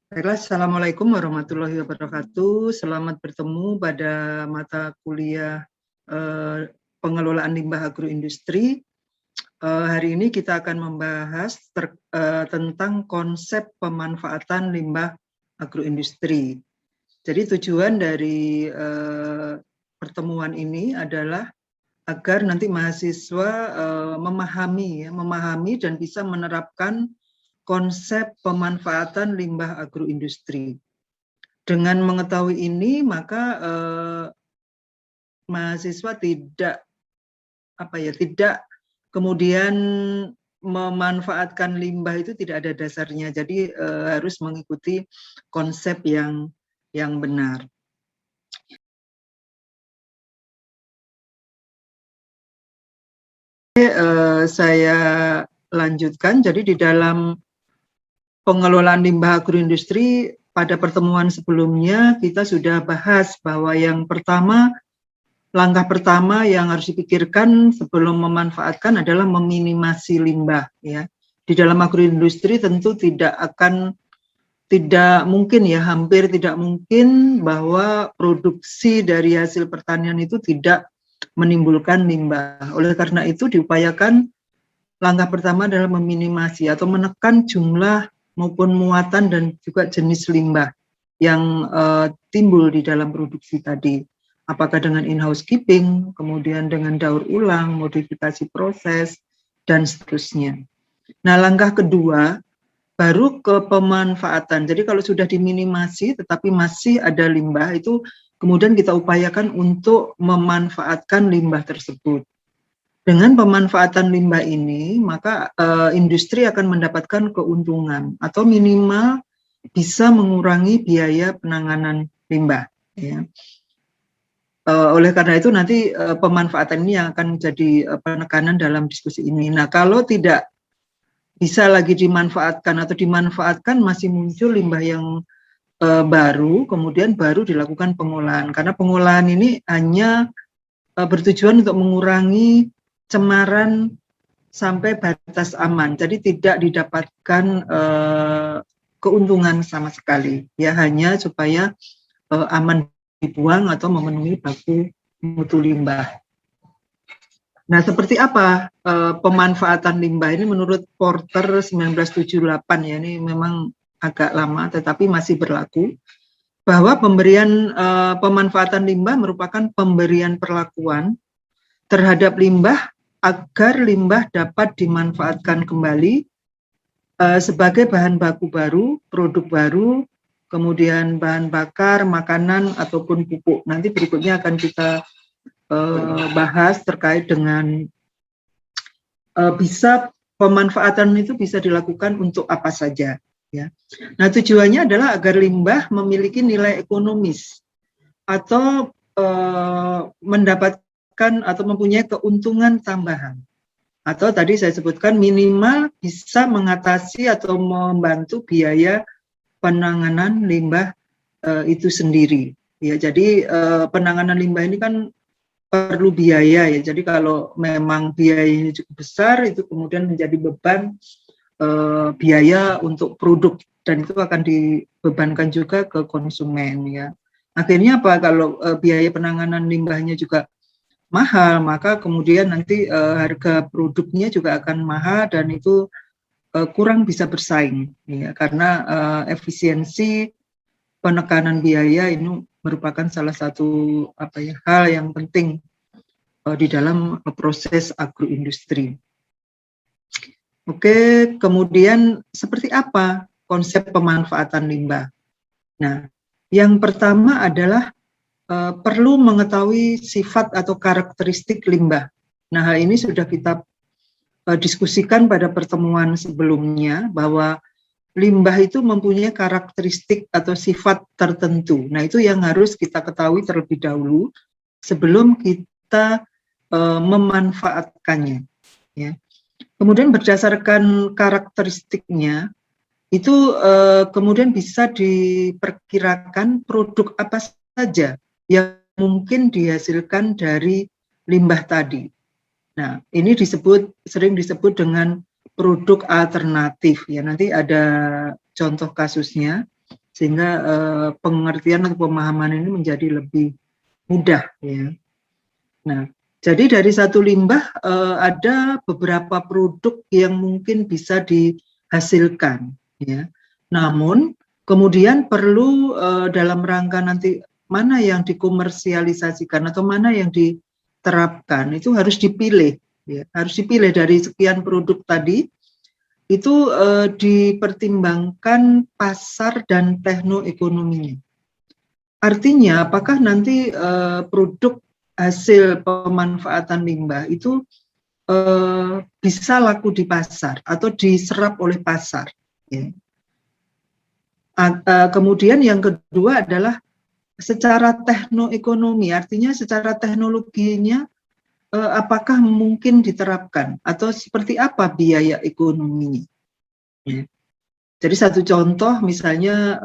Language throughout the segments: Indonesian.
Baiklah, Assalamualaikum warahmatullahi wabarakatuh. Selamat bertemu pada mata kuliah pengelolaan limbah agroindustri. Hari ini kita akan membahas tentang konsep pemanfaatan limbah agroindustri. Jadi tujuan dari pertemuan ini adalah agar nanti mahasiswa memahami dan bisa menerapkan konsep pemanfaatan limbah agroindustri. Dengan mengetahui ini, maka mahasiswa tidak kemudian memanfaatkan limbah itu tidak ada dasarnya. Jadi harus mengikuti konsep yang benar. Saya lanjutkan. Jadi di dalam pengelolaan limbah agroindustri pada pertemuan sebelumnya kita sudah bahas bahwa langkah pertama yang harus dipikirkan sebelum memanfaatkan adalah meminimasi limbah, ya. Di dalam agroindustri tentu hampir tidak mungkin bahwa produksi dari hasil pertanian itu tidak menimbulkan limbah. Oleh karena itu diupayakan langkah pertama adalah meminimasi atau menekan jumlah maupun muatan dan juga jenis limbah yang timbul di dalam produksi tadi. Apakah dengan in-house keeping, kemudian dengan daur ulang, modifikasi proses, dan seterusnya. Nah, langkah kedua baru ke pemanfaatan. Jadi kalau sudah diminimasi tetapi masih ada limbah, itu kemudian kita upayakan untuk memanfaatkan limbah tersebut. Dengan pemanfaatan limbah ini, maka industri akan mendapatkan keuntungan atau minimal bisa mengurangi biaya penanganan limbah. Ya. Oleh karena itu nanti pemanfaatan ini yang akan jadi penekanan dalam diskusi ini. Nah, kalau tidak bisa lagi dimanfaatkan atau dimanfaatkan masih muncul limbah yang baru, kemudian baru dilakukan pengolahan. Karena pengolahan ini hanya bertujuan untuk mengurangi cemaran sampai batas aman. Jadi tidak didapatkan keuntungan sama sekali. Ya, hanya supaya aman dibuang atau memenuhi baku mutu limbah. Nah, seperti apa pemanfaatan limbah ini menurut Porter 1978, ya, ini memang agak lama tetapi masih berlaku, bahwa pemberian pemanfaatan limbah merupakan pemberian perlakuan terhadap limbah agar limbah dapat dimanfaatkan kembali sebagai bahan baku baru, produk baru, kemudian bahan bakar, makanan, ataupun pupuk. Nanti berikutnya akan kita bahas terkait dengan pemanfaatan itu bisa dilakukan untuk apa saja. Ya. Nah, tujuannya adalah agar limbah memiliki nilai ekonomis atau mendapatkan atau mempunyai keuntungan tambahan. Atau tadi saya sebutkan minimal bisa mengatasi atau membantu biaya penanganan limbah itu sendiri. Ya, jadi penanganan limbah ini kan perlu biaya, ya. Jadi kalau memang biayanya cukup besar, itu kemudian menjadi beban biaya untuk produk dan itu akan dibebankan juga ke konsumen, ya. Akhirnya apa, kalau biaya penanganan limbahnya juga mahal, maka kemudian nanti harga produknya juga akan mahal dan itu kurang bisa bersaing, ya, karena efisiensi penekanan biaya ini merupakan salah satu hal yang penting di dalam proses agroindustri. Oke, kemudian seperti apa konsep pemanfaatan limbah? Nah, yang pertama adalah perlu mengetahui sifat atau karakteristik limbah. Nah, hal ini sudah kita diskusikan pada pertemuan sebelumnya bahwa limbah itu mempunyai karakteristik atau sifat tertentu. Nah, itu yang harus kita ketahui terlebih dahulu sebelum kita memanfaatkannya. Ya. Kemudian berdasarkan karakteristiknya, itu kemudian bisa diperkirakan produk apa saja yang mungkin dihasilkan dari limbah tadi. Nah, ini sering disebut dengan produk alternatif, ya. Nanti ada contoh kasusnya. sehingga pengertian atau pemahaman ini menjadi lebih mudah ya. Nah, jadi dari satu limbah ada beberapa produk yang mungkin bisa dihasilkan ya. Namun kemudian perlu dalam rangka nanti mana yang dikomersialisasikan atau mana yang diterapkan itu harus dipilih ya. Harus dipilih dari sekian produk tadi itu dipertimbangkan pasar dan teknoekonominya. Artinya apakah nanti produk hasil pemanfaatan limbah itu bisa laku di pasar atau diserap oleh pasar. Ya. Kemudian yang kedua adalah secara teknoekonomi, artinya secara teknologinya apakah mungkin diterapkan atau seperti apa biaya ekonominya. Ya. Jadi satu contoh misalnya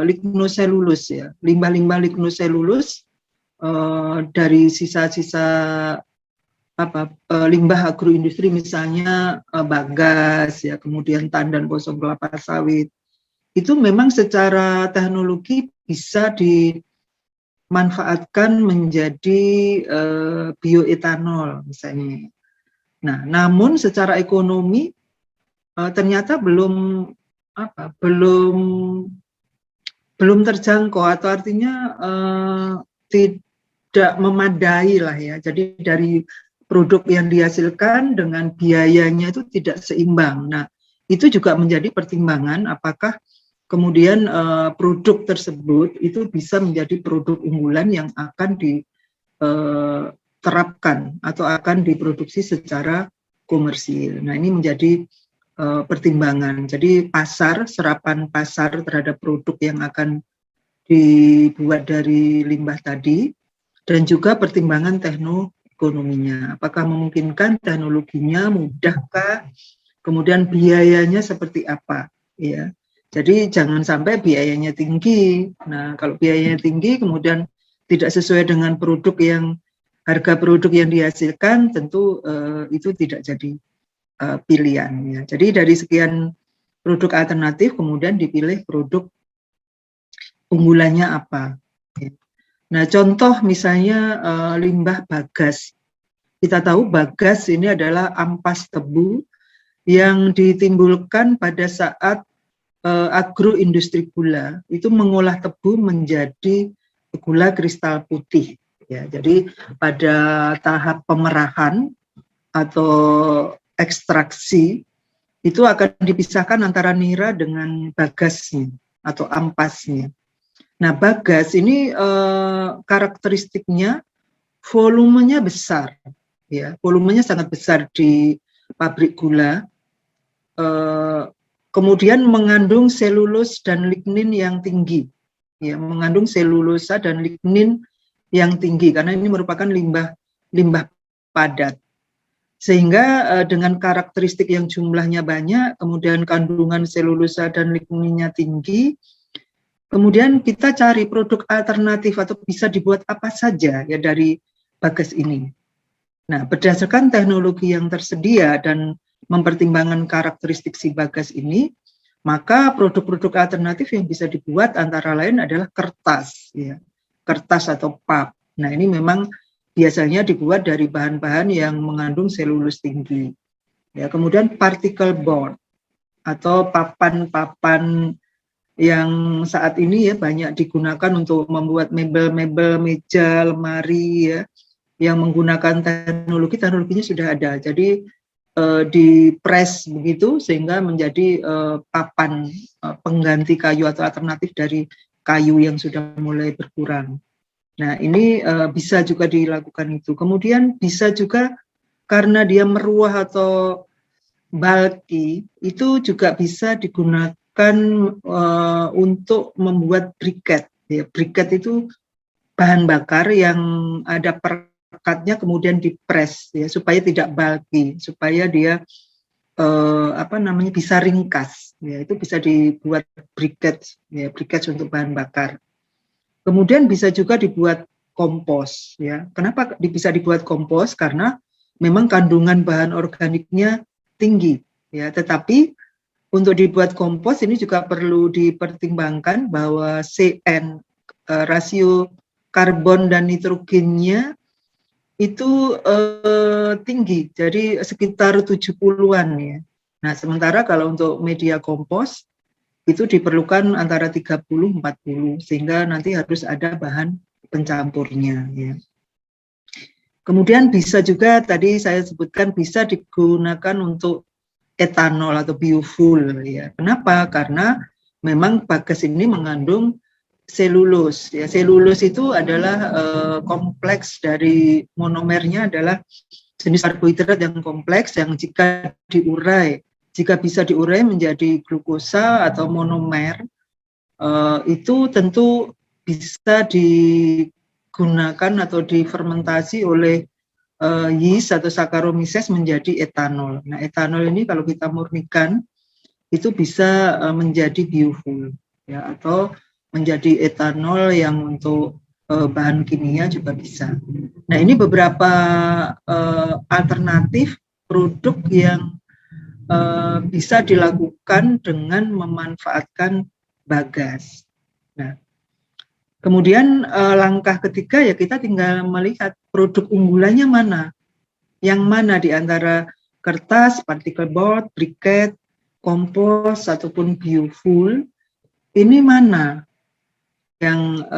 lignoselulus ya, limbah-limbah lignoselulus dari sisa-sisa limbah agroindustri misalnya bagas ya, kemudian tandan kosong kelapa sawit. Itu memang secara teknologi bisa dimanfaatkan menjadi bioetanol misalnya. Nah, namun secara ekonomi ternyata belum terjangkau atau artinya tidak memadai lah ya. Jadi dari produk yang dihasilkan dengan biayanya itu tidak seimbang. Nah, itu juga menjadi pertimbangan apakah kemudian produk tersebut itu bisa menjadi produk unggulan yang akan diterapkan atau akan diproduksi secara komersil. Nah, ini menjadi pertimbangan. Jadi pasar, serapan pasar terhadap produk yang akan dibuat dari limbah tadi, dan juga pertimbangan teknoekonominya. Apakah memungkinkan, teknologinya mudahkah, kemudian biayanya seperti apa, ya. Jadi jangan sampai biayanya tinggi. Nah, kalau biayanya tinggi, kemudian tidak sesuai dengan produk yang harga produk yang dihasilkan, tentu itu tidak jadi pilihan. Ya. Jadi dari sekian produk alternatif, kemudian dipilih produk unggulannya apa. Ya. Nah, contoh misalnya limbah bagas. Kita tahu bagas ini adalah ampas tebu yang ditimbulkan pada saat agroindustri gula itu mengolah tebu menjadi gula kristal putih. Ya, jadi pada tahap pemerahan atau ekstraksi itu akan dipisahkan antara nira dengan bagasnya atau ampasnya. Nah, bagas ini karakteristiknya volumenya besar, ya, volumenya sangat besar di pabrik gula. Kemudian mengandung selulus dan lignin yang tinggi, ya, mengandung selulosa dan lignin yang tinggi karena ini merupakan limbah padat. Sehingga dengan karakteristik yang jumlahnya banyak, kemudian kandungan selulosa dan ligninnya tinggi, kemudian kita cari produk alternatif atau bisa dibuat apa saja ya dari bagas ini. Nah, berdasarkan teknologi yang tersedia dan mempertimbangkan karakteristik si bagas ini, maka produk-produk alternatif yang bisa dibuat antara lain adalah kertas, ya, kertas atau pulp. Nah, ini memang biasanya dibuat dari bahan-bahan yang mengandung selulus tinggi. Ya, kemudian particle board atau papan-papan yang saat ini ya banyak digunakan untuk membuat mebel-mebel, meja, lemari ya, yang menggunakan teknologinya sudah ada. Jadi di press begitu sehingga menjadi papan pengganti kayu atau alternatif dari kayu yang sudah mulai berkurang. Nah, ini bisa juga dilakukan itu. Kemudian bisa juga karena dia meruah atau bulky, itu juga bisa digunakan untuk membuat briket. Ya, briket itu bahan bakar yang ada perekatnya kemudian dipres ya supaya tidak bulky, supaya dia bisa ringkas. Ya, itu bisa dibuat briket, ya, briket untuk bahan bakar. Kemudian bisa juga dibuat kompos, ya. Kenapa bisa dibuat kompos? Karena memang kandungan bahan organiknya tinggi, ya. Tetapi untuk dibuat kompos ini juga perlu dipertimbangkan bahwa CN, rasio karbon dan nitrogennya itu tinggi, jadi sekitar 70-an ya. Nah, sementara kalau untuk media kompos itu diperlukan antara 30-40, sehingga nanti harus ada bahan pencampurnya ya. Kemudian bisa juga tadi saya sebutkan bisa digunakan untuk etanol atau biofuel ya. Kenapa? Karena memang bagas ini mengandung selulus ya. Selulus itu adalah kompleks dari monomernya adalah jenis karbohidrat yang kompleks yang jika bisa diurai menjadi glukosa atau monomer, itu tentu bisa digunakan atau difermentasi oleh yeast atau Saccharomyces menjadi etanol. Nah, etanol ini kalau kita murnikan itu bisa menjadi biofuel ya, atau menjadi etanol yang untuk bahan kimia juga bisa. Nah, ini beberapa alternatif produk yang bisa dilakukan dengan memanfaatkan bagas. Nah, kemudian langkah ketiga ya kita tinggal melihat produk unggulannya mana. Yang mana di antara kertas, particle board, briquette, kompos ataupun biofuel ini mana yang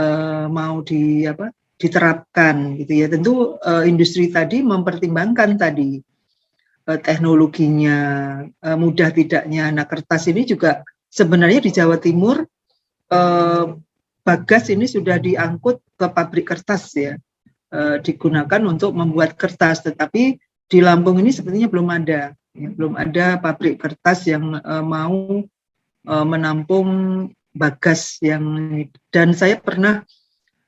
mau diterapkan gitu ya. Tentu industri tadi mempertimbangkan tadi teknologinya, mudah tidaknya. Nah, kertas ini juga sebenarnya di Jawa Timur bagas ini sudah diangkut ke pabrik kertas ya, digunakan untuk membuat kertas, tetapi di Lampung ini sepertinya belum ada ya, belum ada pabrik kertas yang mau menampung bagas yang. Dan saya pernah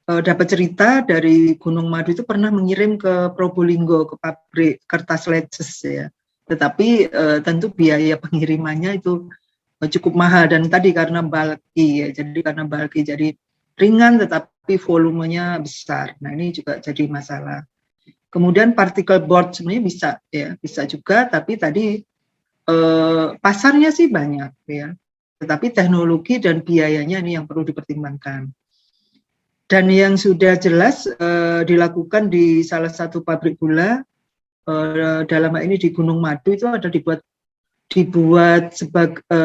dapat cerita dari Gunung Madu itu pernah mengirim ke Probolinggo ke pabrik kertas Leces ya, tetapi tentu biaya pengirimannya itu cukup mahal dan tadi karena bulky ya, jadi ringan tetapi volumenya besar. Nah, ini juga jadi masalah. Kemudian particle board sebenarnya bisa ya, bisa juga, tapi tadi pasarnya sih banyak ya, tetapi teknologi dan biayanya ini yang perlu dipertimbangkan. Dan yang sudah jelas dilakukan di salah satu pabrik gula dalam hal ini di Gunung Madu itu ada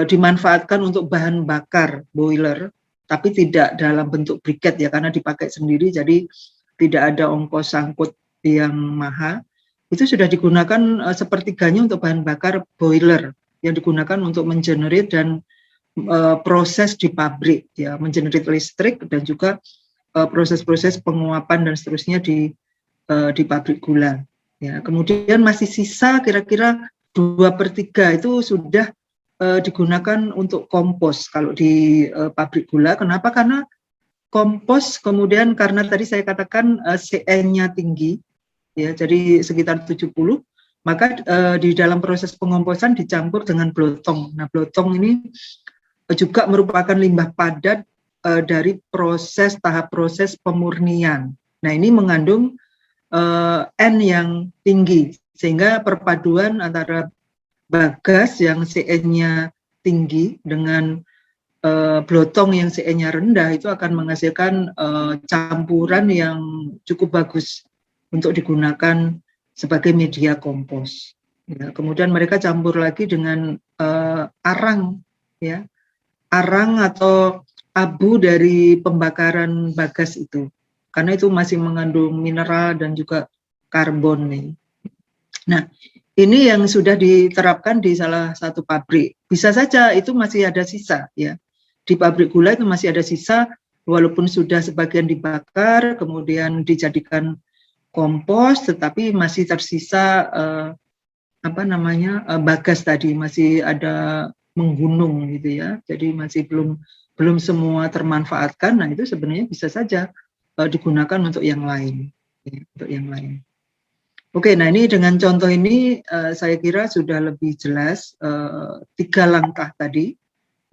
dimanfaatkan untuk bahan bakar boiler, tapi tidak dalam bentuk briquette ya, karena dipakai sendiri jadi tidak ada ongkos sangkut yang mahal. Itu sudah digunakan sepertiganya untuk bahan bakar boiler yang digunakan untuk mengenerate dan proses di pabrik ya, mengenerate listrik dan juga proses-proses penguapan dan seterusnya di pabrik gula ya. Kemudian masih sisa kira-kira 2/3 itu sudah digunakan untuk kompos kalau di pabrik gula. Kenapa? Karena kompos kemudian karena tadi saya katakan CN-nya tinggi ya, jadi sekitar 70, maka di dalam proses pengomposan dicampur dengan blotong. Nah, blotong ini juga merupakan limbah padat dari tahap proses pemurnian. Nah, ini mengandung N yang tinggi, sehingga perpaduan antara bagas yang CN-nya tinggi dengan blotong yang CN-nya rendah itu akan menghasilkan campuran yang cukup bagus untuk digunakan sebagai media kompos. Ya, kemudian mereka campur lagi dengan arang, ya, arang atau abu dari pembakaran bagas itu, karena itu masih mengandung mineral dan juga karbon nih. Nah, ini yang sudah diterapkan di salah satu pabrik. Bisa saja itu masih ada sisa ya. Di pabrik gula itu masih ada sisa, walaupun sudah sebagian dibakar, kemudian dijadikan kompos, tetapi masih tersisa bagas tadi, masih ada menggunung gitu ya. Jadi masih belum semua termanfaatkan. Nah, itu sebenarnya bisa saja digunakan untuk yang lain, ya, untuk yang lain. Oke, nah ini dengan contoh ini saya kira sudah lebih jelas 3 langkah tadi,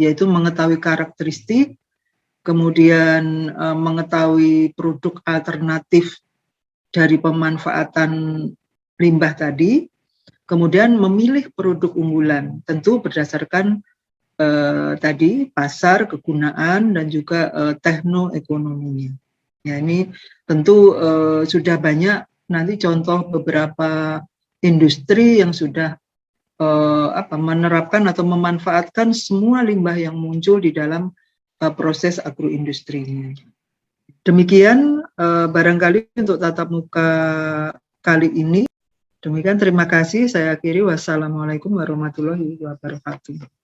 yaitu mengetahui karakteristik, kemudian mengetahui produk alternatif dari pemanfaatan limbah tadi, kemudian memilih produk unggulan, tentu berdasarkan tadi pasar, kegunaan, dan juga teknoekonominya. Ya, ini tentu sudah banyak nanti contoh beberapa industri yang sudah menerapkan atau memanfaatkan semua limbah yang muncul di dalam proses agroindustrinya. Demikian barangkali untuk tatap muka kali ini. Demikian, terima kasih. Saya akhiri. Wassalamualaikum warahmatullahi wabarakatuh.